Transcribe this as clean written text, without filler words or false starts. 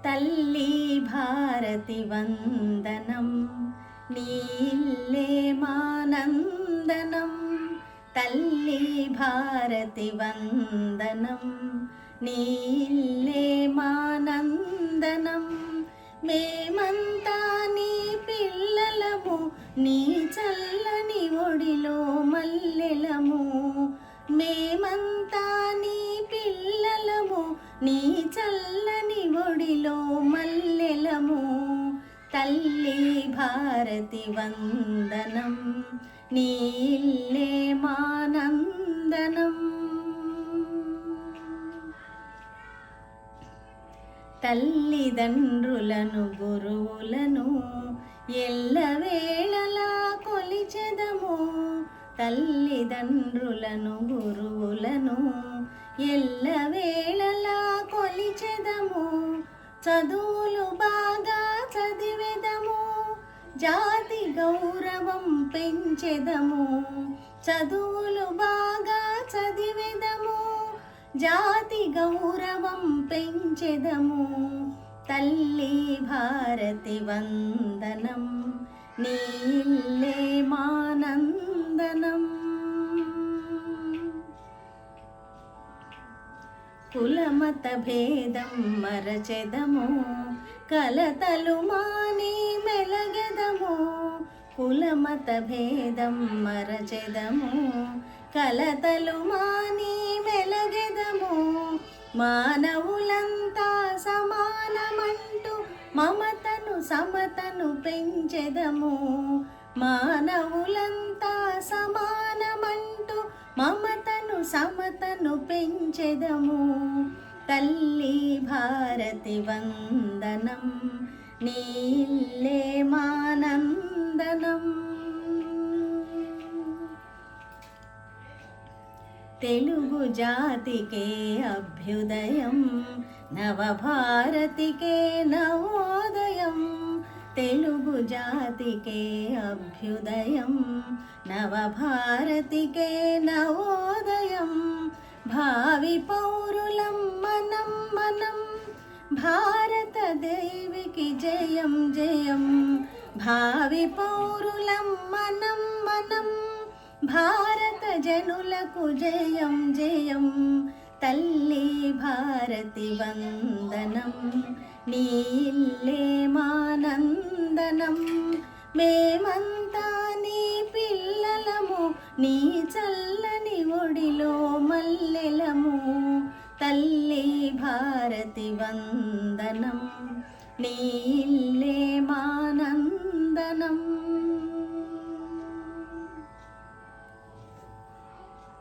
తల్లి భారతి వందనం, నీల్లే మానందనం. తల్లి భారతి వందనం, నీల్లే మానందనం. మేమంతా నీ పిల్లలము, నీ చల్లని ఒడిలో మల్లెలము. మేమంతా నీ పిల్లలము, నీ చల్లని ఒడిలో మల్లెలము. తల్లి భారతి వందనం, నీల్లే మానందనం. తల్లిదండ్రులను గురువులను ఎల్లవేళలా కొలిచెదము. తల్లిదండ్రులను గురువులను ఎల్లవేళలా కొలిచెదము. చదువులు బాగా చదివెదము, జాతి గౌరవం పెంచెదము. చదువులు బాగా చదివెదము, జాతి గౌరవం పెంచెదము. తల్లి భారతి వందనం, నీల్లే మానందనం. కులమత భేదం మరచెదము, కలతలు మాని మెలగెదము. కులమత భేదం మరచెదము, కలతలు మాని మెలగెదము. మానవులంతా సమానమంటూ మమతను సమతను పెంచెదము. మానవులంతా సమానమంటూ మమతను సమతను పెంచెదము. తల్లి భారతి వందనం, నీల్లే మానందనం. తెలుగు జాతికే అభ్యుదయం, నవభారతికే నవోదయం. తెలుగు జాతికే అభ్యుదయం, నవభారతికే నవోదయం. భావి పౌరులం మనం మనం, భారతదేవికి జయం జయం. భావి పౌరులం మనం మనం, భారత జనులకు జయం జయం. తల్లి భారతి వందనం, నీల్లే మానందనం. మేమంతా నీ పిల్లలము, నీ చల్లని ఒడిలో మల్లెలము. తల్లి భారతి వందనం, నీల్లే మా